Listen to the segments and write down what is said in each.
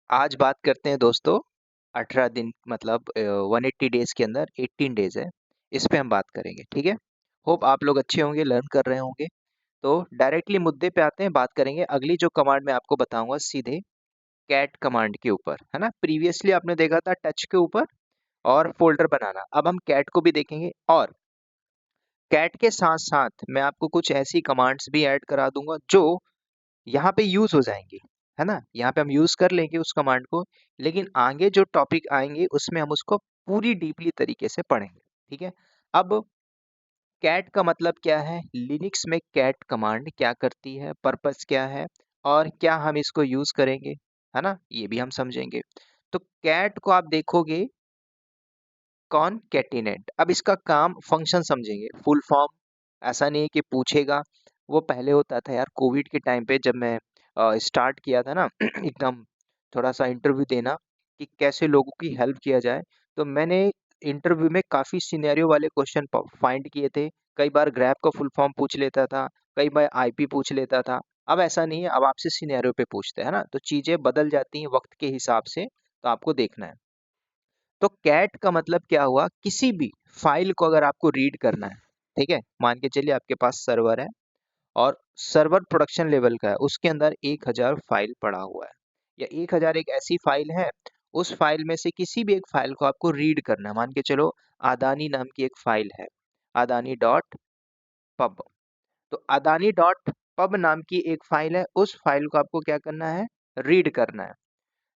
आज बात करते हैं दोस्तों 18 दिन मतलब 180 डेज के अंदर 18 डेज है। इस पे हम बात करेंगे, ठीक है। होप आप लोग अच्छे होंगे, लर्न कर रहे होंगे। तो डायरेक्टली मुद्दे पे आते हैं, बात करेंगे अगली जो कमांड मैं आपको बताऊंगा सीधे कैट कमांड के ऊपर, है ना। प्रीवियसली आपने देखा था टच के ऊपर और फोल्डर बनाना, अब हम कैट को भी देखेंगे और कैट के साथ साथ मैं आपको कुछ ऐसी कमांड्स भी ऐड करा दूंगा जो यहाँ पे यूज हो जाएंगी, है ना। यहाँ पे हम यूज कर लेंगे उस कमांड को, लेकिन आगे जो टॉपिक आएंगे उसमें हम उसको पूरी डीपली तरीके से पढ़ेंगे, ठीक है। अब कैट का मतलब क्या है, लिनक्स में कैट कमांड क्या करती है, पर्पस क्या है और क्या हम इसको यूज करेंगे, है ना, ये भी हम समझेंगे। तो कैट को आप देखोगे कॉनकैटिनेट, अब इसका काम फंक्शन समझेंगे, फुल फॉर्म ऐसा नहीं है कि पूछेगा। वो पहले होता था यार, कोविड के टाइम पे जब मैं स्टार्ट किया था ना एकदम थोड़ा सा इंटरव्यू देना कि कैसे लोगों की हेल्प किया जाए, तो मैंने इंटरव्यू में काफ़ी सिनेरियो वाले क्वेश्चन फाइंड किए थे। कई बार ग्रैब का फुल फॉर्म पूछ लेता था, कई बार आईपी पूछ लेता था। अब ऐसा नहीं है, अब आपसे सिनेरियो पे पूछते हैं ना, तो चीज़ें बदल जाती हैं वक्त के हिसाब से, तो आपको देखना है। तो कैट का मतलब क्या हुआ, किसी भी फाइल को अगर आपको रीड करना है, ठीक है, मान के चलिए आपके पास सर्वर है और सर्वर प्रोडक्शन लेवल का है, उसके अंदर 1000 फाइल पड़ा हुआ है, या 1000 एक ऐसी फाइल है, उस फाइल में से किसी भी एक फाइल को आपको रीड करना है। मान के चलो अदानी नाम की एक फाइल है, अदानी डॉट पब। तो अदानी डॉट पब नाम की एक फाइल है, उस फाइल को आपको क्या करना है, रीड करना है।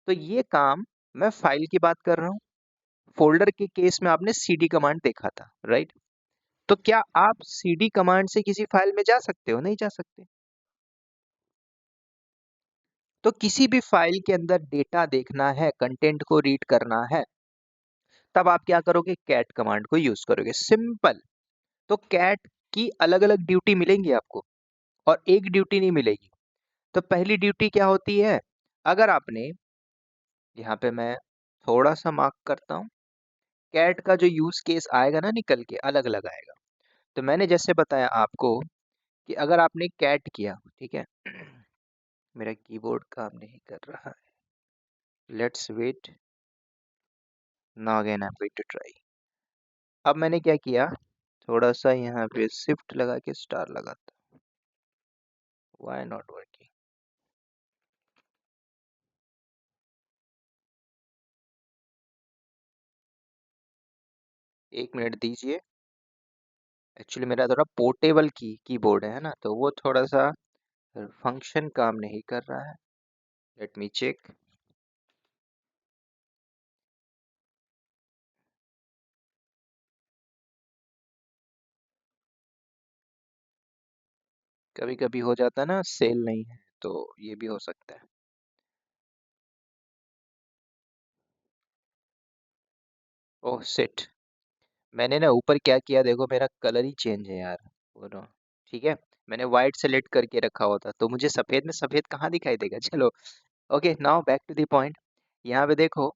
तो ये काम, मैं फाइल की बात कर रहा हूँ। फोल्डर के केस में आपने सीडी कमांड देखा था, राइट। तो क्या आप सीडी कमांड से किसी फाइल में जा सकते हो, नहीं जा सकते। तो किसी भी फाइल के अंदर डेटा देखना है, कंटेंट को रीड करना है, तब आप क्या करोगे, कैट कमांड को यूज करोगे, सिंपल। तो कैट की अलग अलग ड्यूटी मिलेंगी आपको और एक ड्यूटी नहीं मिलेगी। तो पहली ड्यूटी क्या होती है, अगर आपने, यहाँ पे मैं थोड़ा सा मार्क करता हूँ, कैट का जो यूज केस आएगा ना निकल के अलग अलग आएगा। तो मैंने जैसे बताया आपको कि अगर आपने कैट किया, ठीक है, मेरा कीबोर्ड काम नहीं कर रहा है, let's wait, now again I am going to try. अब मैंने क्या किया, थोड़ा सा यहाँ पे शिफ्ट लगा के स्टार लगाता, व्हाई नॉट वर्किंग। एक मिनट दीजिए, एक्चुअली मेरा थोड़ा पोर्टेबल कीबोर्ड है ना, तो वो थोड़ा सा फंक्शन काम नहीं कर रहा है। Let me check. कभी कभी हो जाता है ना, सेल नहीं है, तो ये भी हो सकता है। ओह शिट, मैंने ना ऊपर क्या किया देखो, मेरा कलर ही चेंज है यार, वो ना, ठीक है। मैंने वाइट सेलेक्ट करके रखा होता तो मुझे सफेद में सफेद कहाँ दिखाई देगा। चलो, okay, now back to the point. यहाँ पे देखो,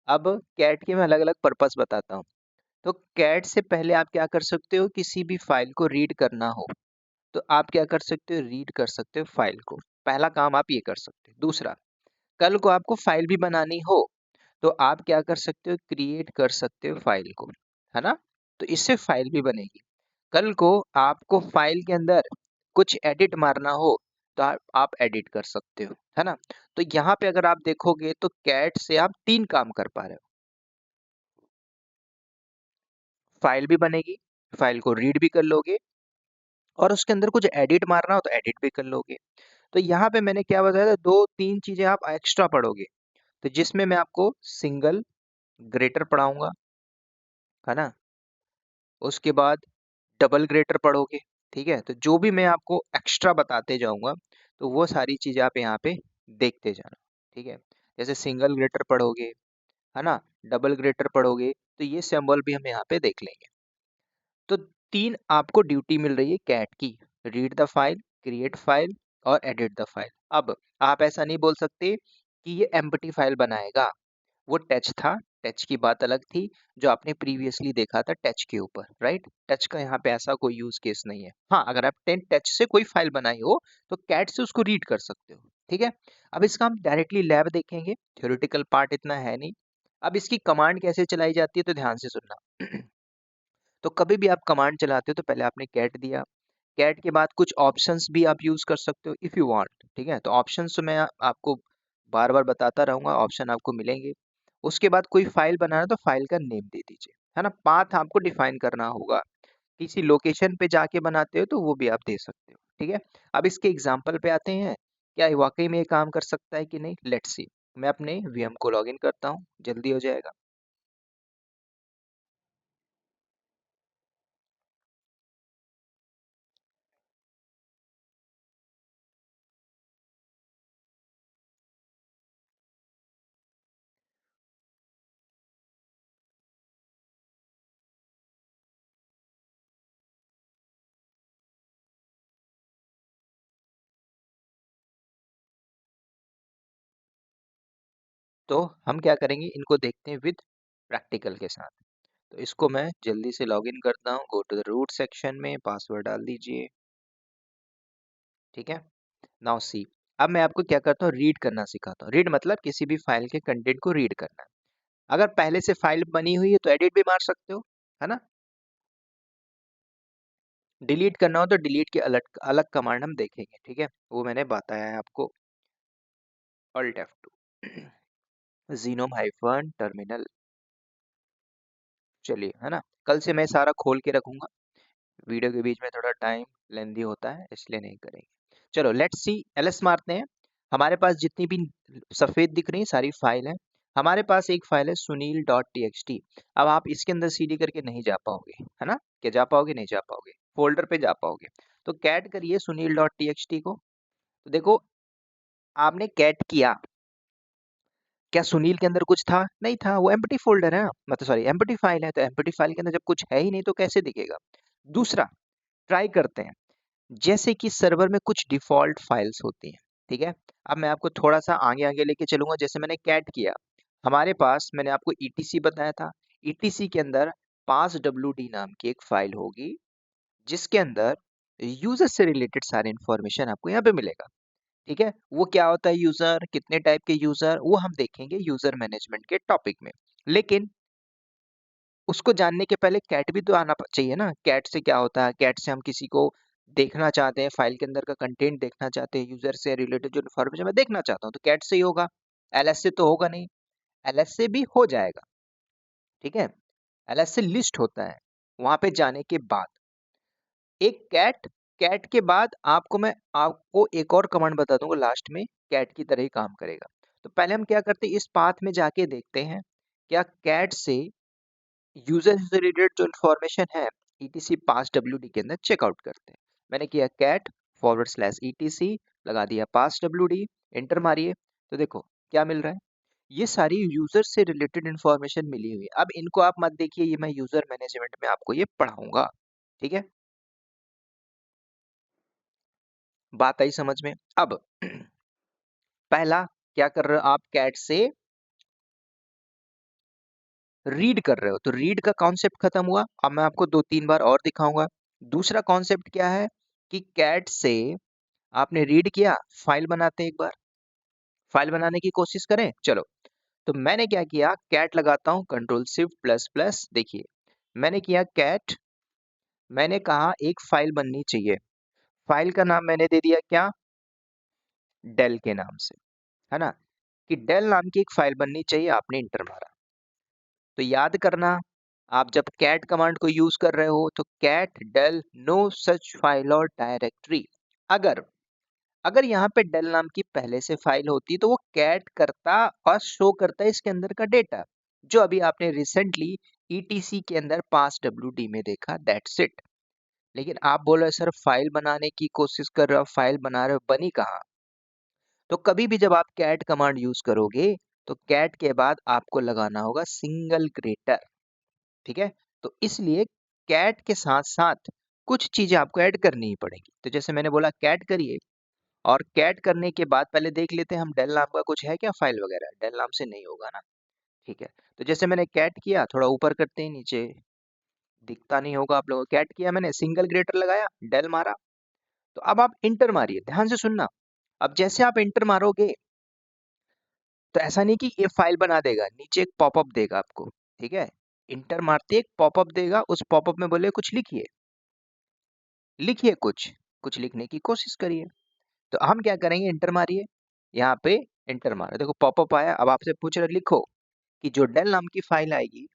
अब कैट के मैं अलग अलग पर्पस बताता हूँ। तो कैट से पहले आप क्या कर सकते हो, किसी भी फाइल को रीड करना हो तो आप क्या कर सकते हो, रीड कर सकते हो फाइल को। पहला काम आप ये कर सकते हो। दूसरा, कल को आपको फाइल भी बनानी हो तो आप क्या कर सकते हो, क्रिएट कर सकते हो फाइल को, है ना। तो इससे फाइल भी बनेगी। कल को आपको फाइल के अंदर कुछ एडिट मारना हो तो आप एडिट कर सकते हो, है ना। तो यहाँ पे अगर आप देखोगे तो कैट से आप 3 काम कर पा रहे हो, फाइल भी बनेगी, फाइल को रीड भी कर लोगे, और उसके अंदर कुछ एडिट मारना हो तो एडिट भी कर लोगे। तो यहाँ पे मैंने क्या बताया था, 2-3 चीजें आप एक्स्ट्रा पढ़ोगे, तो जिसमें मैं आपको सिंगल ग्रेटर पढ़ाऊंगा, है ना। उसके बाद डबल ग्रेटर पढ़ोगे, ठीक है। तो जो भी मैं आपको एक्स्ट्रा बताते जाऊंगा, तो वो सारी चीजें आप यहाँ पे देखते जाना, ठीक है। जैसे सिंगल ग्रेटर पढ़ोगे, है ना, डबल ग्रेटर पढ़ोगे, तो ये सिंबल भी हम यहाँ पे देख लेंगे। तो 3 आपको ड्यूटी मिल रही है कैट की, read the file, create file और एडिट द फाइल। अब आप ऐसा नहीं बोल सकते कि ये एम्प्टी फाइल बनाएगा, वो टच था, टच की बात अलग थी, जो आपने प्रीवियसली देखा था टच के ऊपर, राइट। टच का यहाँ पे ऐसा कोई यूज केस नहीं है। हाँ, अगर आप 10 टच से कोई फाइल बनाई हो तो कैट से उसको रीड कर सकते हो, ठीक है। अब इसका हम डायरेक्टली लैब देखेंगे, थ्योरेटिकल पार्ट इतना है नहीं। अब इसकी कमांड कैसे चलाई जाती है तो ध्यान से सुनना। तो कभी भी आप कमांड चलाते हो तो पहले आपने कैट दिया, कैट के बाद कुछ ऑप्शंस भी आप यूज कर सकते हो इफ यू वांट। ठीक है, तो ऑप्शंस तो मैं आपको बार बार बताता रहूंगा, ऑप्शन आपको मिलेंगे। उसके बाद कोई फाइल बनाना है तो फाइल का नेम दे दीजिए, है ना। पाथ आपको डिफाइन करना होगा, किसी लोकेशन पे जाके बनाते हो तो वो भी आप दे सकते हो। ठीक है, अब इसके एग्जाम्पल पे आते हैं, क्या ये वाकई में ये काम कर सकता है कि नहीं, लेट्स सी। मैं अपने वीएम को लॉगिन करता हूँ, जल्दी हो जाएगा। तो हम क्या करेंगे, इनको देखते हैं विद प्रैक्टिकल के साथ। तो इसको मैं जल्दी से लॉगिन करता हूँ, go to the root section में, पासवर्ड डाल दीजिए। ठीक है, नाउ सी। अब मैं आपको क्या करता हूँ, रीड करना सिखाता हूँ। रीड मतलब किसी भी फाइल के कंटेंट को रीड करना है। अगर पहले से फाइल बनी हुई है तो एडिट भी मार सकते हो, है ना। डिलीट करना हो तो डिलीट के अलग अलग कमांड हम देखेंगे। ठीक है, वो मैंने बताया है आपको। Alt F2 genome hyphen terminal. चलिए, है ना। कल से मैं सारा खोल के रखूंगा, वीडियो के बीच में थोड़ा टाइम लेंदी होता है इसलिए नहीं करेंगे। चलो लेट्स सी, एलएस मारते हैं। हमारे पास जितनी भी सफेद दिख रही सारी फाइल है। हमारे पास एक फाइल है Sunil dot T x T. अब आप इसके अंदर सीडी करके नहीं जा पाओगे, है ना। क्या जा पाओगे, नहीं जा पाओगे, फोल्डर पे जा पाओगे। तो कैट करिए Sunil dot T x T को। तो देखो, आपने कैट किया, क्या सुनील के अंदर कुछ था, नहीं था, वो एम्प्टी फोल्डर है ना, मतलब सॉरी एम्प्टी फाइल है। तो एम्प्टी फाइल के अंदर जब कुछ है ही नहीं तो कैसे दिखेगा। दूसरा, ट्राई करते हैं, जैसे कि सर्वर में कुछ डिफॉल्ट फाइल्स होती हैं। ठीक है, अब मैं आपको थोड़ा सा आगे आगे लेके चलूंगा। जैसे मैंने कैट किया, हमारे पास मैंने आपको ईटीसी बताया था, ईटीसी के अंदर पास डब्ल्यू नाम की एक फाइल होगी, जिसके अंदर यूजर से रिलेटेड सारे इंफॉर्मेशन आपको यहाँ पे मिलेगा। ठीक है, वो क्या होता है यूजर, कितने टाइप के यूजर, वो हम देखेंगे यूजर मैनेजमेंट के टॉपिक में। लेकिन उसको जानने के पहले कैट भी तो आना चाहिए ना। कैट से क्या होता है, कैट से हम किसी को देखना चाहते हैं, फाइल के अंदर का कंटेंट देखना चाहते हैं, यूजर से रिलेटेड जो इन्फॉर्मेशन मैं देखना चाहता हूँ, तो कैट से ही होगा, एलएस से तो होगा नहीं। एलएस से भी हो जाएगा, ठीक है। एलएस से लिस्ट होता है, वहां पे जाने के बाद एक कैट, कैट के बाद आपको एक और कमांड बता दूंगा लास्ट में, कैट की तरह ही काम करेगा। तो पहले हम क्या करते हैं, इस पाथ में जाके देखते हैं क्या कैट से यूजर से रिलेटेड जो इन्फॉर्मेशन है ईटीसी पास डब्ल्यूडी के अंदर चेकआउट करते हैं। मैंने किया कैट फॉरवर्ड स्लैश ईटीसी, लगा दिया पास डब्ल्यूडी, एंटर मारिए। तो देखो क्या मिल रहा है, ये सारी यूजर से रिलेटेड इन्फॉर्मेशन मिली हुई है। अब इनको आप मत देखिए, ये मैं यूजर मैनेजमेंट में आपको ये पढ़ाऊंगा। ठीक है, बात आई समझ में। अब पहला, क्या कर रहे हो आप, कैट से रीड कर रहे हो, तो रीड का कॉन्सेप्ट खत्म हुआ। अब मैं आपको दो तीन बार और दिखाऊंगा। दूसरा कॉन्सेप्ट क्या है कि कैट से आपने रीड किया, फाइल बनाते हैं एक बार, फाइल बनाने की कोशिश करें। चलो, तो मैंने क्या किया, कैट लगाता हूं, कंट्रोल शिफ्ट प्लस प्लस। देखिए, मैंने किया कैट, मैंने कहा एक फाइल बननी चाहिए, फाइल का नाम मैंने दे दिया क्या, डेल के नाम से, है ना, कि डेल नाम की एक फाइल बननी चाहिए, आपने इंटर मारा। तो याद करना, आप जब कैट कमांड को यूज कर रहे हो तो cat del no such file और डायरेक्टरी। अगर अगर यहाँ पे डेल नाम की पहले से फाइल होती तो वो कैट करता और शो करता है इसके अंदर का डेटा, जो अभी आपने रिसेंटली ईटीसी के अंदर पास डब्ल्यूडी में देखा, दैट्स इट। लेकिन आप बोल रहे हो सर फाइल बनाने की कोशिश कर रहे हो, फाइल बना रहे हो, बनी कहाँ। तो कभी भी जब आप कैट कमांड यूज करोगे तो कैट के बाद आपको लगाना होगा सिंगल ग्रेटर। ठीक है, तो इसलिए कैट के साथ साथ कुछ चीजें आपको ऐड करनी ही पड़ेंगी। तो जैसे मैंने बोला कैट करिए, और कैट करने के बाद पहले देख लेते हैं हम डेल नाम का कुछ है क्या फाइल वगैरह, डेल नाम से नहीं होगा ना। ठीक है, तो जैसे मैंने कैट किया, थोड़ा ऊपर करते हैं, नीचे दिखता नहीं होगा आप लोगों को, कैट किया मैंने, सिंगल ग्रेटर लगाया, डेल मारा। तो अब आप इंटर मारिए, ध्यान से सुनना। अब जैसे आप एंटर मारोगे तो ऐसा नहीं कि ये फाइल बना देगा, नीचे एक पॉपअप देगा आपको, ठीक है। इंटर मारते एक पॉपअप देगा, उस पॉपअप में बोले कुछ लिखिए, लिखिए कुछ, कुछ लिखने की कोशिश करिए। तो हम क्या करेंगे, इंटर मारिए, यहाँ पे इंटर मारा, देखो पॉपअप आया। अब आपसे पूछ रहे लिखो कि जो डेल नाम की फाइल आएगी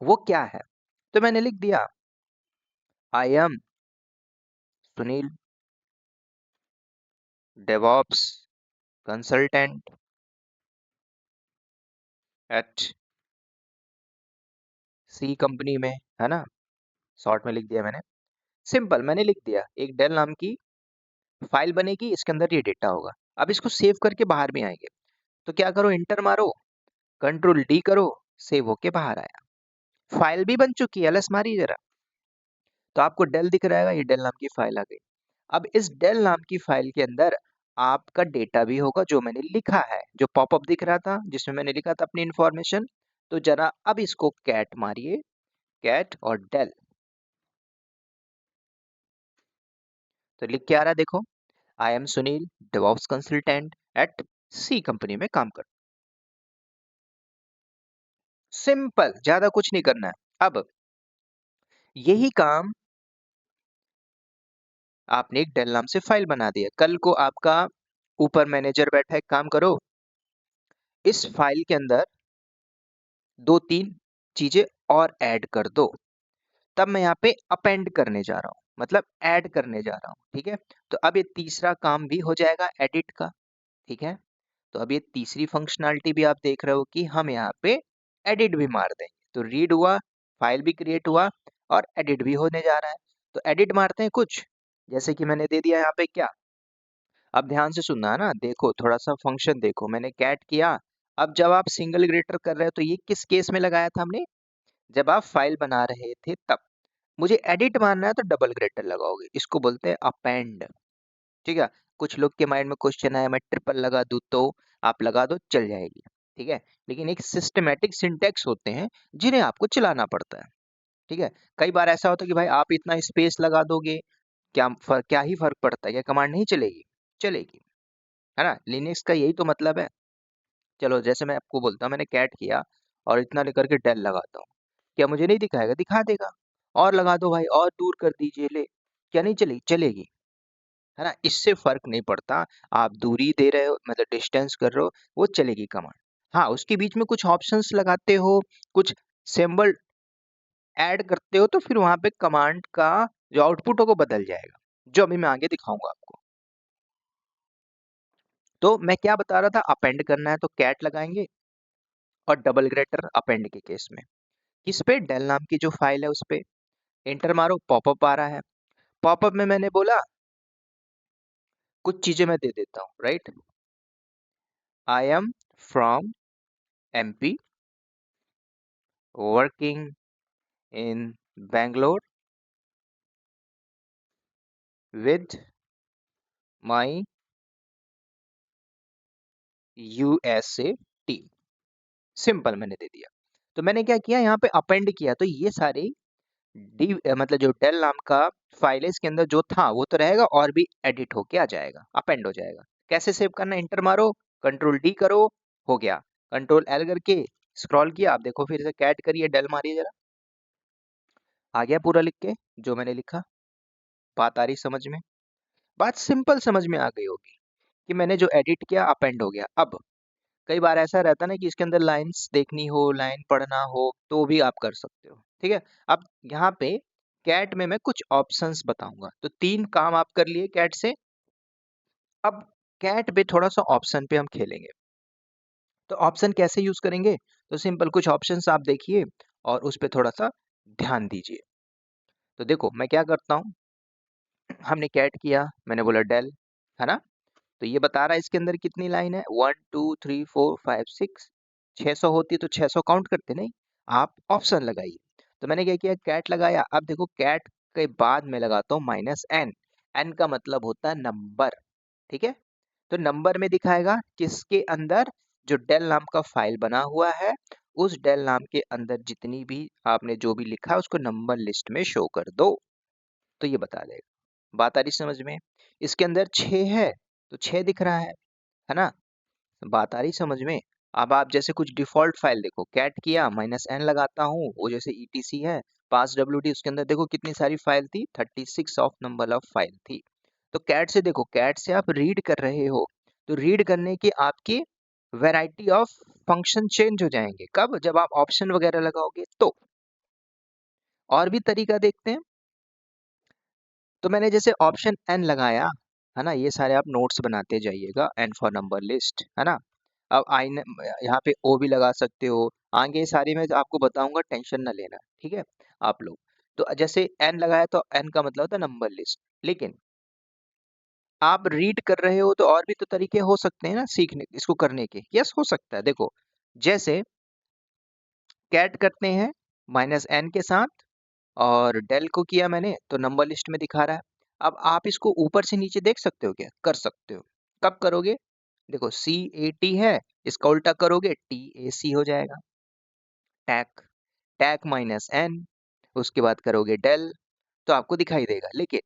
वो क्या है। तो मैंने लिख दिया I am Sunil DevOps consultant at C company में, है ना, शॉर्ट में लिख दिया मैंने। सिंपल मैंने लिख दिया, एक डेल नाम की फाइल बनेगी, इसके अंदर ये डेटा होगा। अब इसको सेव करके बाहर भी आएंगे, तो क्या करो, इंटर मारो, कंट्रोल डी करो, सेव होके बाहर आया, फाइल भी बन चुकी है। एलएस मारिए जरा, तो आपको डेल दिख रहा है, ये डेल नाम की फाइल आ गई। अब इस डेल नाम की फाइल के अंदर आपका डेटा भी होगा जो मैंने लिखा है, जो पॉपअप दिख रहा था जिसमें मैंने लिखा था अपनी इंफॉर्मेशन। तो जरा अब इसको कैट मारिए, कैट और डेल, तो लिख के आ रहा है देखो, I am Sunil DevOps consultant at C company में काम कर। सिंपल, ज्यादा कुछ नहीं करना है। अब यही काम आपने एक डेल नाम से फाइल बना दिया, कल को आपका ऊपर मैनेजर बैठा है, काम करो इस फाइल के अंदर दो तीन चीजें और ऐड कर दो, तब मैं यहाँ पे अपेंड करने जा रहा हूँ, मतलब ऐड करने जा रहा हूँ, ठीक है। तो अब ये तीसरा काम भी हो जाएगा एडिट का, ठीक है। तो अब ये तीसरी फंक्शनैलिटी भी आप देख रहे हो कि हम यहाँ पे एडिट भी मार देंगे, तो रीड हुआ, फाइल भी क्रिएट हुआ और एडिट भी होने जा रहा है। तो एडिट मारते हैं कुछ, जैसे कि मैंने दे दिया यहाँ पे क्या, अब ध्यान से सुनना है ना, देखो थोड़ा सा फंक्शन देखो, मैंने कैट किया। अब जब आप सिंगल ग्रेटर कर रहे हो तो ये किस केस में लगाया था हमने, जब आप फाइल बना रहे थे तब। मुझे एडिट मारना है तो डबल ग्रेटर लगाओगे, इसको बोलते हैं अपेंड, ठीक है। कुछ लोग के माइंड में क्वेश्चन आया मैं ट्रिपल लगा दूं, तो आप लगा दो चल जाएगी, ठीक है। लेकिन एक सिस्टमेटिक सिंटेक्स होते हैं जिन्हें आपको चलाना पड़ता है, ठीक है। कई बार ऐसा होता है कि भाई आप इतना स्पेस लगा दोगे, क्या ही फर्क पड़ता है, क्या कमांड नहीं चलेगी, चलेगी, है ना। लिनक्स का यही तो मतलब है। चलो जैसे मैं आपको बोलता हूँ मैंने कैट किया और इतना लेकर के डेल लगाता हूँ, क्या मुझे नहीं दिखाएगा, दिखा देगा। और लगा दो भाई, और दूर कर दीजिए, ले, क्या नहीं चलेगी, चलेगी, है ना। इससे फर्क नहीं पड़ता, आप दूरी दे रहे हो मतलब डिस्टेंस कर रहे हो, वो चलेगी कमांड। हाँ, उसके बीच में कुछ ऑप्शंस लगाते हो, कुछ सिंबल ऐड करते हो, तो फिर वहां पे कमांड का जो आउटपुट होगा बदल जाएगा, जो अभी मैं आगे दिखाऊंगा आपको। तो मैं क्या बता रहा था, अपेंड करना है तो कैट लगाएंगे, और डबल ग्रेटर अपेंड के केस में किस पे, डेल नाम की जो फाइल है उस पे एंटर मारो, पॉपअप आ रहा है। पॉपअप में मैंने बोला कुछ चीजें मैं दे देता हूँ, right, I am from MP working in Bangalore with my USA team, simple मैंने दे दिया। तो मैंने क्या किया, यहाँ पे अपेंड किया, तो ये सारे मतलब जो डेल नाम का फाइल है इसके अंदर जो था वो तो रहेगा, और भी एडिट होके आ जाएगा, अपेंड हो जाएगा। कैसे सेव करना, इंटर मारो, कंट्रोल डी करो, हो गया, कंट्रोल एल करके स्क्रॉल किया, आप देखो फिर से कैट करिए, डेल मारिए जरा, आ गया पूरा लिख के जो मैंने लिखा। बात आ रही समझ में, बात सिंपल समझ में आ गई होगी कि मैंने जो एडिट किया अपेंड हो गया। अब कई बार ऐसा रहता है ना कि इसके अंदर लाइंस देखनी हो, लाइन पढ़ना हो, तो भी आप कर सकते हो, ठीक है। अब यहाँ पे कैट में मैं कुछ ऑप्शंस बताऊंगा, तो तीन काम आप कर लिए कैट से। अब कैट पे थोड़ा सा ऑप्शन पे हम खेलेंगे, तो ऑप्शन कैसे यूज करेंगे, तो सिंपल कुछ ऑप्शंस आप देखिए और उस पे थोड़ा सा ध्यान दीजिए। तो देखो मैं क्या करता हूँ, हमने कैट किया, मैंने बोला डेल, है ना। तो ये बता रहा है इसके अंदर कितनी लाइन है, 1 2 3 4 5 6, 600 होती तो 600 काउंट करते, नहीं, आप ऑप्शन लगाइए। तो मैंने क्या किया, कैट लगाया। अब देखो कैट के बाद में लगाता हूँ माइनस एन, एन का मतलब होता है नंबर, ठीक है। तो नंबर में दिखाएगा किसके अंदर, जो डेल नाम का फाइल बना हुआ है उस डेल नाम के अंदर जितनी भी आपने जो भी लिखा है उसको नंबर लिस्ट में शो कर दो, तो ये बता देगा। बात आ रही समझ में? इसके अंदर 6 है तो 6 दिख रहा है ना? बात आ रही समझ में? अब आप जैसे कुछ डिफ़ॉल्ट फ़ाइल देखो, कैट किया -n लगाता हूँ, वो जैसे ईटीसी है, पास डब्ल्यूडी उसके अंदर देखो कितनी सारी फ़ाइल थी, 36 ऑफ नंबर ऑफ फ़ाइल थी। तो कैट से देखो, कैट से आप रीड कर रहे हो, तो रीड करने की आपकी वैरायटी ऑफ फंक्शन चेंज हो जाएँगे। कब? जब आप ऑप्शन वगैरह लगाओगे तो। और भी तरीका देखते हैं। तो मैंने जैसे ऑप्शन एन लगाया, है ना? ये सारे आप नोट्स बनाते जाइएगा, एन फॉर नंबर लिस्ट, है ना? अब आई न यहाँ पे ओ भी लगा सकते हो। आगे सारी मैं आपको बताऊँगा, टेंशन ना लेना, ठीक है? आप लोग। तो जैसे एन लगाया तो एन का मतलब होता है नंबर लिस्ट। लेकिन आप रीड कर रहे हो तो और भी तो तरीके हो सकते हैं ना सीखने इसको करने के। यस, हो सकता है। देखो, जैसे कैट करते हैं -n के साथ और डेल को किया मैंने तो नंबर लिस्ट में दिखा रहा है। अब आप इसको ऊपर से नीचे देख सकते हो क्या? कर सकते हो। कब करोगे? देखो, CAT है, इसका उल्टा करोगे TAC हो जाएगा। टैक, टैक -n, उसके बाद करोगे डेल, तो आपको दिखाई देगा। लेकिन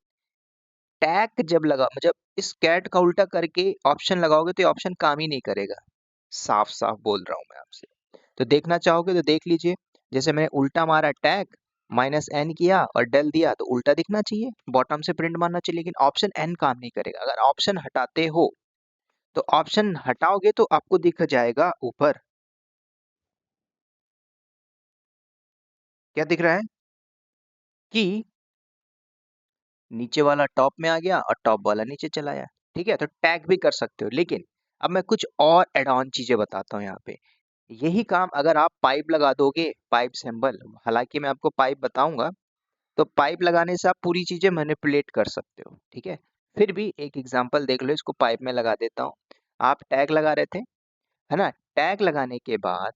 टैक जब लगा मतलब इस कैट का उल्टा करके ऑप्शन लगाओगे तो ये ऑप्शन काम ही नहीं करेगा। साफ-साफ बोल रहा हूँ मैं आपसे। तो देखना चाहोगे तो देख लीजिए। जैसे मैंने उल्टा मारा टैग -n किया और डेल दिया तो उल्टा दिखना चाहिए, बॉटम से प्रिंट मारना चाहिए, लेकिन ऑप्शन n काम नहीं करेगा। अगर ऑप्शन हटाते हो तो ऑप्शन हटाओगे तो आपको दिख जाएगा ऊपर। क्या दिख रहा है? कि नीचे वाला टॉप में आ गया और टॉप वाला नीचे चला आया। ठीक है? तो टैग भी कर सकते हो। लेकिन अब मैं कुछ और ऐड ऑन चीजें बताता हूँ यहाँ पे। यही काम अगर आप पाइप लगा दोगे, पाइप सिंबल, हालांकि मैं आपको पाइप बताऊंगा, तो पाइप लगाने से आप पूरी चीजें मैनिपुलेट कर सकते हो। ठीक है? फिर भी एक एग्जांपल देख लो, इसको पाइप में लगा देता हूँ। आप टैग लगा रहे थे, है ना? टैग लगाने के बाद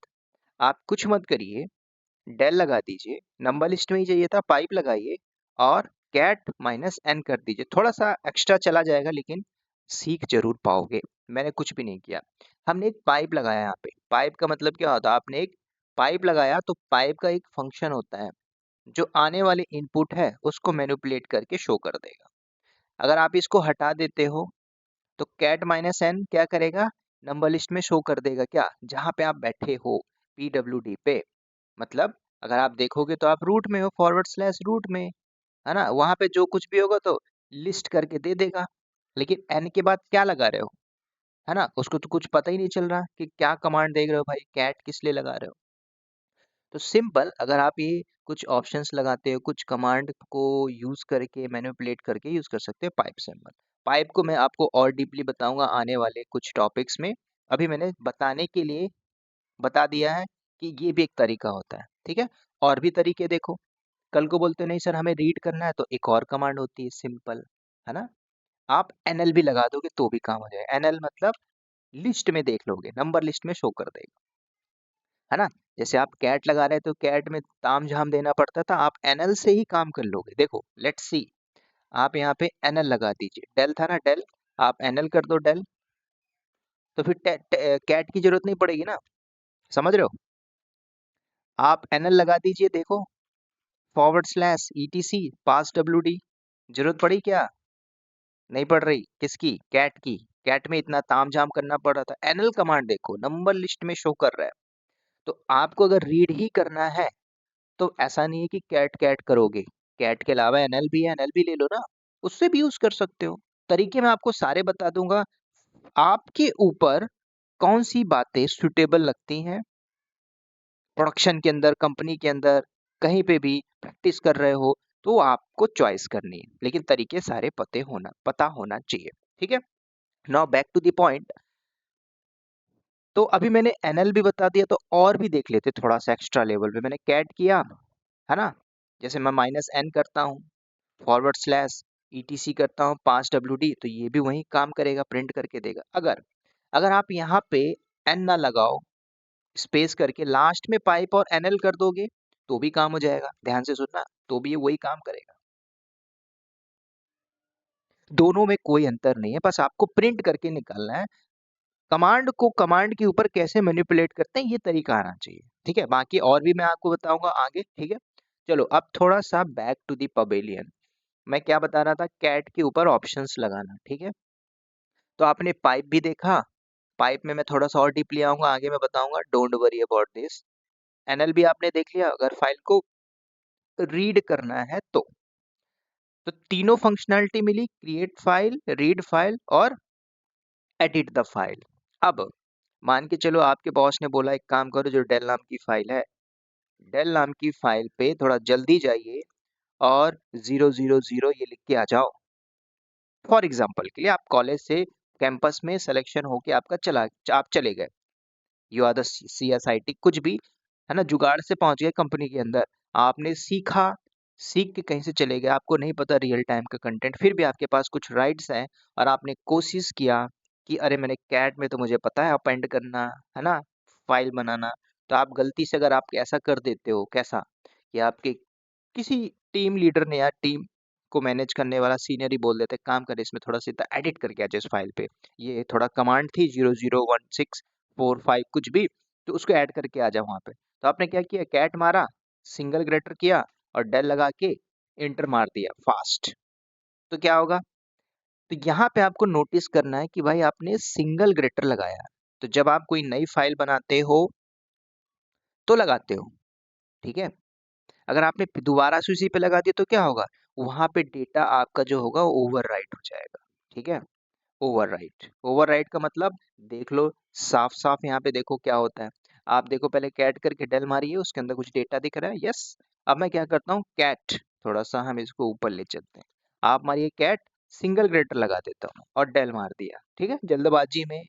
आप कुछ मत करिए, डेल लगा दीजिए, नंबर लिस्ट में ही चाहिए था, पाइप लगाइए और कैट -n कर दीजिए। थोड़ा सा एक्स्ट्रा चला जाएगा लेकिन सीख जरूर पाओगे। मैंने कुछ भी नहीं किया, हमने एक पाइप लगाया यहाँ पे। पाइप का मतलब क्या होता है? आपने एक पाइप लगाया तो पाइप का एक फंक्शन होता है जो आने वाले इनपुट है उसको मैनिपुलेट करके शो कर देगा। अगर आप इसको हटा देते हो तो कैट -n क्या करेगा? नंबर लिस्ट में शो कर देगा क्या? जहाँ पे आप बैठे हो, PWD पे। मतलब अगर आप देखोगे तो आप रूट में हो, /रूट में, है ना? वहां पे जो कुछ भी होगा तो लिस्ट करके दे देगा। लेकिन एन के बाद क्या लगा रहे हो, है ना? उसको तो कुछ पता ही नहीं चल रहा कि क्या कमांड देख रहे हो भाई, कैट किस लिए लगा रहे हो। तो सिंपल, अगर आप ये कुछ ऑप्शंस लगाते हो, कुछ कमांड को यूज करके मैनिपुलेट करके यूज कर सकते हो पाइप सिंबल। पाइप को मैं आपको और डीपली बताऊंगा आने वाले कुछ टॉपिक्स में। अभी मैंने बताने के लिए बता दिया है कि ये भी एक तरीका होता है। ठीक है? और भी तरीके देखो। कल को बोलते हो नहीं सर हमें रीड करना है, तो एक और कमांड होती है सिंपल, है ना? आप एनएल भी लगा दोगे तो भी काम हो जाएगा। एनएल मतलब लिस्ट में देख लोगे, नंबर लिस्ट में शो कर देगा, है ना? जैसे आप कैट लगा रहे थे तो कैट में तामझाम देना पड़ता था, आप एनएल से ही काम कर लोगे। देखो, लेट्स सी, आप यहाँ पे एनएल लगा दीजिए। डेल था ना, डेल, आप एनएल कर दो डेल, तो फिर कैट की जरूरत नहीं पड़ेगी ना। समझ रहे हो? आप एनएल लगा दीजिए, देखो, /etc पास WD, जरूरत पड़ी क्या? नहीं पड़ रही। किसकी? कैट की। कैट में इतना तामझाम करना पड़ रहा था। एनएल कमांड देखो, नंबर लिस्ट में शो कर रहा है। तो आपको अगर रीड ही करना है तो ऐसा नहीं है कि कैट कैट करोगे। कैट के अलावा एनएल भी है, एनएल भी ले लो ना, उससे भी यूज कर सकते हो। तरीके मैं आपको सारे बता दूंगा, आपके ऊपर कौन सी बातें सुटेबल लगती हैं। प्रोडक्शन के अंदर, कंपनी के अंदर, कहीं पे भी प्रैक्टिस कर रहे हो तो आपको चॉइस करनी है, लेकिन तरीके सारे पता होना चाहिए। ठीक है? Now back to the point. तो अभी मैंने एनएल भी बता दिया, तो और भी देख लेते थोड़ा सा एक्स्ट्रा लेवल पे। मैंने कैट किया, है ना? जैसे मैं -n करता हूँ, /etc करता हूँ, पास WD, तो ये भी वही काम करेगा, प्रिंट करके देगा। अगर अगर आप यहाँ पे एन ना लगाओ, स्पेस करके लास्ट में पाइप और एनएल कर दोगे तो भी काम हो जाएगा। ध्यान से सुनना, तो भी ये वही काम करेगा। दोनों में कोई अंतर नहीं है, बस आपको प्रिंट करके निकालना है। कमांड को कमांड के ऊपर कैसे मैनिपुलेट करते हैं, ये तरीका आना चाहिए। ठीक है? बाकी और भी मैं आपको बताऊंगा आगे। ठीक है? चलो अब थोड़ा सा बैक टू दी पवेलियन। मैं क्या बता रहा था, कैट के ऊपर ऑप्शंस लगाना, ठीक है। तो आपने पाइप भी देखा, पाइप में मैं थोड़ा सा और डीपली आऊंगा, आगे मैं बताऊंगा, don't worry about this. NL भी आपने देख लिया, अगर फाइल को रीड करना है तो तीनों फंक्शनैलिटी मिली, क्रिएट फाइल, रीड फाइल और एडिट द फाइल। अब मान के चलो आपके बॉस ने बोला एक काम करो, जो डेल नाम की फाइल है, डेल नाम की फाइल पे थोड़ा जल्दी जाइए और 000 ये लिख के आ जाओ। फॉर एग्जाम्पल के लिए आप कॉलेज से कैंपस में सिलेक्शन होके आपका आप चले गए, यू आर द CSIT कुछ भी, है ना, जुगाड़ से पहुंच गए कंपनी के अंदर, आपने सीखा, सीख के कहीं से चले गए, आपको नहीं पता रियल टाइम का कंटेंट, फिर भी आपके पास कुछ राइट्स हैं और आपने कोशिश किया कि अरे मैंने कैट में तो मुझे पता है अपेंड करना, है ना, फाइल बनाना, तो आप गलती से अगर आप ऐसा कर देते हो, कैसा कि आपके किसी टीम लीडर ने या टीम को मैनेज करने वाला सीनियर ही बोल देते काम कर, इसमें थोड़ा सा एडिट करके आ जाए इस फाइल पे, ये थोड़ा कमांड थी 001645 कुछ भी, तो उसको ऐड करके आ जाओ वहां पे। तो आपने क्या किया, कैट मारा, सिंगल ग्रेटर किया और डेल लगा के इंटर मार दिया फास्ट, तो क्या होगा, तो यहाँ पे आपको नोटिस करना है कि भाई आपने सिंगल ग्रेटर लगाया। तो जब आप कोई नई फाइल बनाते हो तो लगाते हो, ठीक है, अगर आपने दोबारा से उसी पे लगा दिया तो क्या होगा, वहां पे डेटा आपका जो होगा वो ओवरराइट हो जाएगा, ठीक है। ओवरराइट, ओवरराइट का मतलब देख लो, साफ साफ यहाँ पे देखो क्या होता है। आप देखो पहले कैट करके डेल मारिए, उसके अंदर कुछ डेटा दिख रहा है, यस। अब मैं क्या करता हूँ, कैट, थोड़ा सा हम इसको ऊपर ले चलते हैं, आप मारिए कैट, सिंगल ग्रेटर लगा देता हूँ और डेल मार दिया, ठीक है, जल्दबाजी में,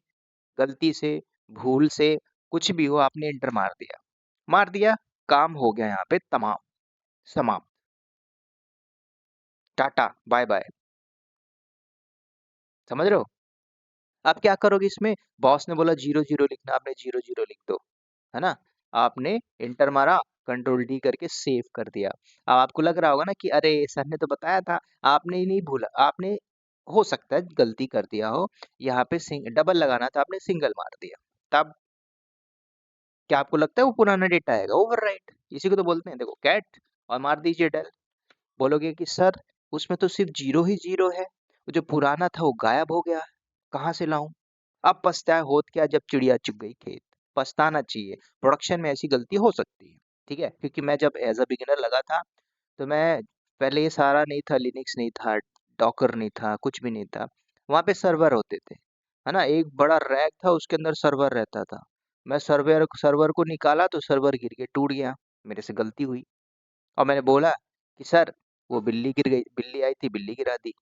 गलती से, भूल से, कुछ भी हो, आपने इंटर मार दिया, मार दिया, काम हो गया यहाँ पे तमाम, समाप्त, टाटा बाय बाय, समझ रहे हो। आप क्या करोगे इसमें, बॉस ने बोला 00 लिखना, आपने 00 लिख दो, है ना, आपने इंटर मारा, कंट्रोल डी करके सेव कर दिया। अब आपको लग रहा होगा ना कि अरे सर ने तो बताया था, आपने ही नहीं भूला, आपने हो सकता है गलती कर दिया हो, यहाँ पे डबल लगाना था, आपने सिंगल मार दिया, तब क्या आपको लगता है वो पुराना डेटा आएगा, ओवरराइट, इसी को तो बोलते हैं, देखो कैट और मार दीजिए डेल, बोलोगे कि सर उसमें तो सिर्फ 0 ही 0 है, वो जो पुराना था वो गायब हो गया, कहाँ से लाऊं। अब पछताए होत क्या जब चिड़िया चुग गई खेत, पछताना चाहिए, प्रोडक्शन में ऐसी गलती हो सकती है, ठीक है, क्योंकि मैं जब एज अ बिगिनर लगा था तो मैं, पहले ये सारा नहीं था, लिनक्स नहीं था, डॉकर नहीं था, कुछ भी नहीं था, वहाँ पे सर्वर होते थे, है ना, एक बड़ा रैक था, उसके अंदर सर्वर रहता था, मैं सर्वर सर्वर को निकाला तो सर्वर गिर के टूट गया, मेरे से गलती हुई, और मैंने बोला कि सर वो बिल्ली गिर गई, बिल्ली आई थी बिल्ली गिरा दी,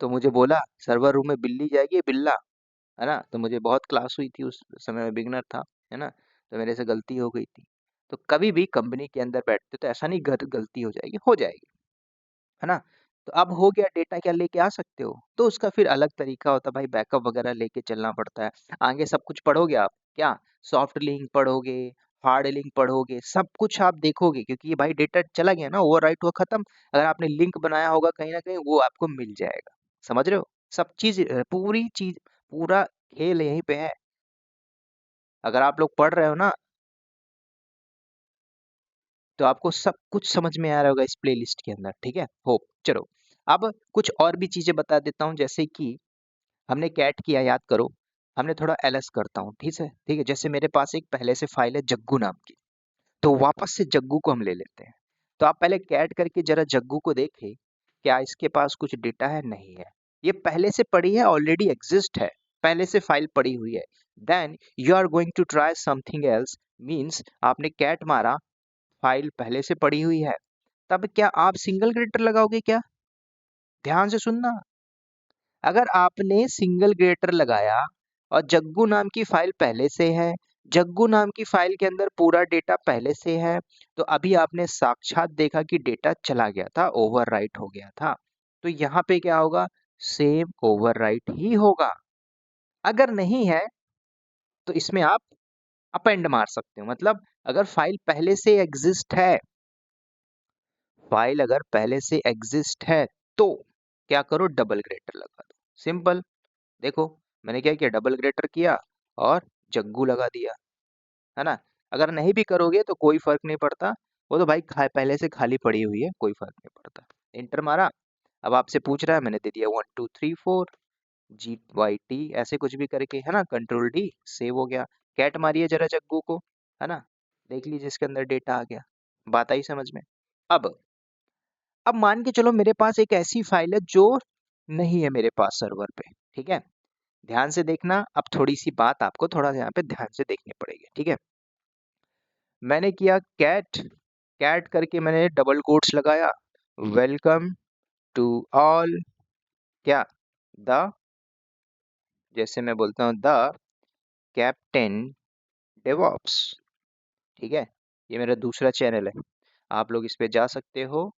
तो मुझे बोला सर्वर रूम में बिल्ली जाएगी बिल्ला, है ना, तो मुझे बहुत क्लास हुई थी उस समय, में बिगनर था, है ना, तो मेरे से गलती हो गई थी। तो कभी भी कंपनी के अंदर बैठते तो ऐसा नहीं गलती हो जाएगी, हो जाएगी, है ना। तो अब हो गया, डेटा क्या लेके आ सकते हो, तो उसका फिर अलग तरीका होता है भाई, बैकअप वगैरह लेके चलना पड़ता है, आगे सब कुछ पढ़ोगे आप क्या, सॉफ्ट लिंक पढ़ोगे, हार्ड लिंक पढ़ोगे, सब कुछ आप देखोगे, क्योंकि ये भाई डेटा चला गया ना, ओवर राइट हुआ, खत्म, अगर आपने लिंक बनाया होगा कहीं ना कहीं वो आपको मिल जाएगा, समझ रहे हो, सब चीज, पूरी चीज, पूरा खेल यहीं पे है, अगर आप लोग पढ़ रहे हो ना तो आपको सब कुछ समझ में आ रहा होगा इस प्लेलिस्ट के अंदर, ठीक है, होप, चलो अब कुछ और भी चीजें बता देता हूँ, जैसे कि हमने कैट किया, याद करो, हमने थोड़ा एलएस करता हूँ, ठीक है, ठीक है, जैसे मेरे पास एक पहले से फाइल है जग्गू नाम की, तो वापस से जग्गू को हम ले लेते हैं, तो आप पहले कैट करके जरा जग्गू को देखें, क्या इसके पास कुछ डेटा है, नहीं है, ये पहले से पड़ी है, ऑलरेडी एग्जिस्ट है, पहले से फाइल पड़ी हुई है, then you are going to try something else, means आपने कैट मारा, फाइल पहले से पड़ी हुई है, तब क्या आप सिंगल ग्रेटर लगाओगे क्या, ध्यान से सुनना, अगर आपने सिंगल ग्रेटर लगाया और जग्गू नाम की फाइल पहले से है, जग्गू नाम की फाइल के अंदर पूरा डेटा पहले से है, तो अभी आपने साक्षात देखा कि डेटा चला गया था, ओवरराइट हो गया था, तो यहाँ पे क्या होगा, सेम ओवरराइट ही होगा, अगर नहीं है तो इसमें आप अपेंड मार सकते हो, मतलब अगर फाइल पहले से एग्जिस्ट है, फाइल अगर पहले से एग्जिस्ट है तो क्या करो, डबल ग्रेटर लगा दो, सिंपल, देखो मैंने क्या किया, डबल ग्रेटर किया और जग्गू लगा दिया, है ना, अगर नहीं भी करोगे तो कोई फर्क नहीं पड़ता, वो तो भाई पहले से खाली पड़ी हुई है, कोई फर्क नहीं पड़ता। इंटर मारा, अब आपसे पूछ रहा है, मैंने दे दिया 1234 GYT ऐसे कुछ भी करके, है ना, कंट्रोल D, सेव हो गया। कैट मारिए जरा जग्गू को, है ना, देख लीजिए इसके अंदर डेटा आ गया। बात आई समझ में? अब मान के चलो मेरे पास एक ऐसी फाइल है जो नहीं है मेरे पास सर्वर पे, ठीक है। ध्यान से देखना, अब थोड़ी सी बात आपको थोड़ा यहाँ पे ध्यान से देखनी पड़ेगी, ठीक है। मैंने किया कैट, कैट करके मैंने डबल कोट्स लगाया, वेलकम टू ऑल, क्या, द, जैसे मैं बोलता हूँ द कैप्टन डेवॉप्स, ठीक है। ये मेरा दूसरा चैनल है, आप लोग इस पे जा सकते हो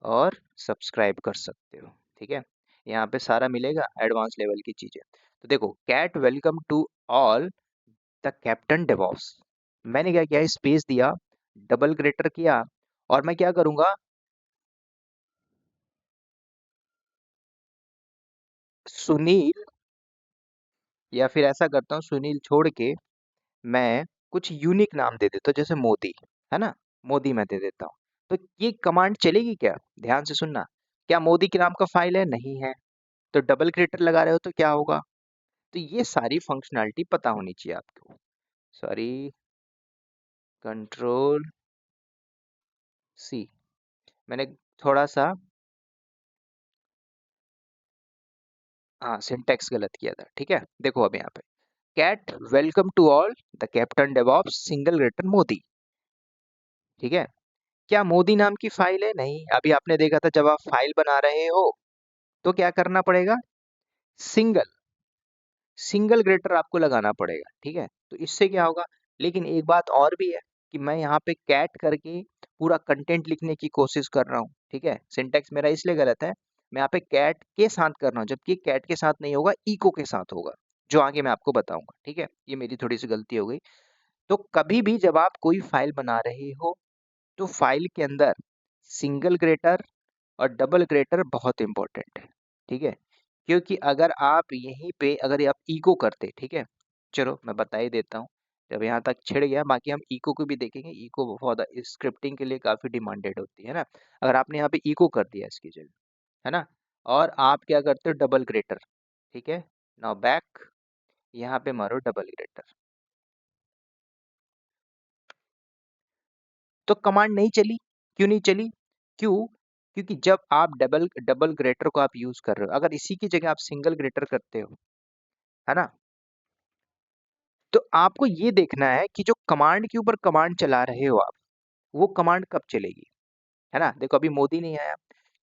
और सब्सक्राइब कर सकते हो, ठीक है। यहाँ पे सारा मिलेगा एडवांस लेवल की चीजें। तो देखो, cat welcome to all the captain DevOps, मैंने क्या किया, स्पेस दिया, डबल ग्रेटर किया, और मैं क्या करूंगा, सुनील, या फिर ऐसा करता हूँ, सुनील छोड़ के मैं कुछ यूनिक नाम दे देता हूँ, जैसे मोदी, है ना, मोदी मैं दे देता हूँ। तो ये कमांड चलेगी क्या? ध्यान से सुनना। क्या मोदी के नाम का फाइल है? नहीं है। तो डबल क्रेटर लगा रहे हो तो क्या होगा? तो ये सारी फंक्शनैलिटी पता होनी चाहिए आपको। सॉरी, कंट्रोल C, मैंने थोड़ा सा, हाँ, सिंटेक्स गलत किया था, ठीक है। देखो अब यहाँ पे cat welcome to all the captain DevOps single greater Modi, ठीक है। क्या मोदी नाम की फाइल है? नहीं। अभी आपने देखा था जब आप फाइल बना रहे हो तो क्या करना पड़ेगा, सिंगल, सिंगल ग्रेटर आपको लगाना पड़ेगा, ठीक है। तो इससे क्या होगा, लेकिन एक बात और भी है कि मैं यहाँ पे कैट करके पूरा कंटेंट लिखने की कोशिश कर रहा हूँ, ठीक है। सिंटेक्स मेरा इसलिए गलत है, मैं यहाँ पे कैट के साथ कर रहा हूँ, जबकि कैट के साथ नहीं होगा, इको के साथ होगा, जो आगे मैं आपको बताऊंगा, ठीक है। ये मेरी थोड़ी सी गलती हो गई। तो कभी भी जब आप कोई फाइल बना रहे हो तो फाइल के अंदर सिंगल ग्रेटर और डबल ग्रेटर बहुत इंपॉर्टेंट है, ठीक है। क्योंकि अगर आप यहीं पे अगर आप इको करते, ठीक है, चलो मैं बता ही देता हूँ, जब यहाँ तक छिड़ गया, बाकी हम इको को भी देखेंगे। इको बहुत स्क्रिप्टिंग के लिए काफी डिमांडेड होती है ना। अगर आपने यहाँ पे इको कर दिया इसकी जगह, है ना, और आप क्या करते हो, डबल ग्रेटर, ठीक है, नाउ बैक, यहाँ पे मारो डबल ग्रेटर, तो कमांड नहीं चली। क्यों नहीं चली? क्यों? क्योंकि जब आप डबल डबल ग्रेटर को आप यूज कर रहे हो, अगर इसी की जगह आप सिंगल ग्रेटर करते हो, है ना, तो आपको ये देखना है कि जो कमांड के ऊपर कमांड चला रहे हो आप, वो कमांड कब चलेगी, है ना। देखो अभी मोदी नहीं आया,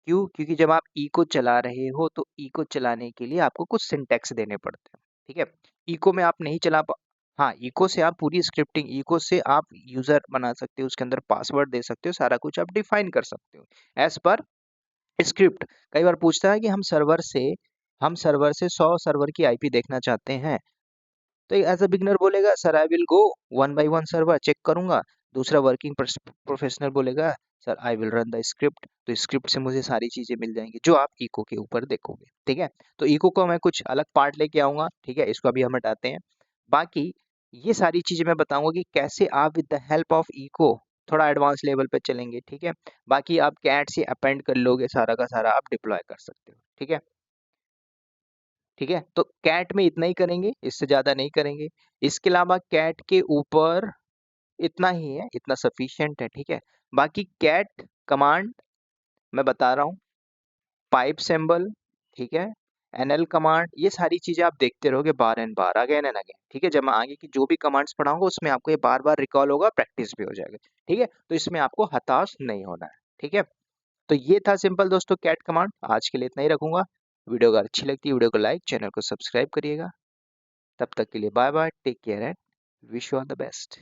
क्यों? क्योंकि जब आप इको चला रहे हो तो इको चलाने के लिए आपको कुछ सिंटेक्स देने पड़ते हैं, ठीक है। इको में आप नहीं चला पा, हाँ, इको से आप पूरी स्क्रिप्टिंग, इको से आप यूजर बना सकते हो, उसके अंदर पासवर्ड दे सकते हो, सारा कुछ आप डिफाइन कर सकते हो एज पर स्क्रिप्ट। कई बार पूछता है कि हम सर्वर से 100 सर्वर की आईपी देखना चाहते हैं, तो एज अ बिगनर बोलेगा sir I will go one by one server check करूंगा। दूसरा वर्किंग प्रोफेशनल बोलेगा sir I will run the script, तो स्क्रिप्ट से मुझे सारी चीजें मिल जाएंगी जो आप इको के ऊपर देखोगे, ठीक है। तो इको को मैं कुछ अलग पार्ट लेके आऊंगा, ठीक है, इसको अभी हम हटाते हैं। बाकी ये सारी चीजें मैं बताऊंगा कि कैसे आप with the help of echo थोड़ा एडवांस लेवल पे चलेंगे, ठीक है। बाकी आप कैट से अपेंड कर लोगे, सारा का सारा आप डिप्लॉय कर सकते हो, ठीक है। ठीक है, तो कैट में इतना ही करेंगे, इससे ज्यादा नहीं करेंगे। इसके अलावा कैट के ऊपर इतना ही है, इतना सफिशिएंट है, ठीक है। बाकी कैट कमांड मैं बता रहा हूँ, पाइप सिंबल, ठीक है, एनएल कमांड, ये सारी चीजें आप देखते रहोगे बार एंड बार, अगेन एंड अगेन, ठीक है। जब मैं आगे की जो भी कमांड्स पढ़ाऊंगा उसमें आपको ये बार बार रिकॉल होगा, प्रैक्टिस भी हो जाएगा, ठीक है। तो इसमें आपको हताश नहीं होना है, ठीक है। तो ये था सिंपल दोस्तों कैट कमांड, आज के लिए इतना ही रखूंगा। वीडियो अगर अच्छी लगती है वीडियो को लाइक, चैनल को सब्सक्राइब करिएगा। तब तक के लिए bye bye, take care and wish you all the best.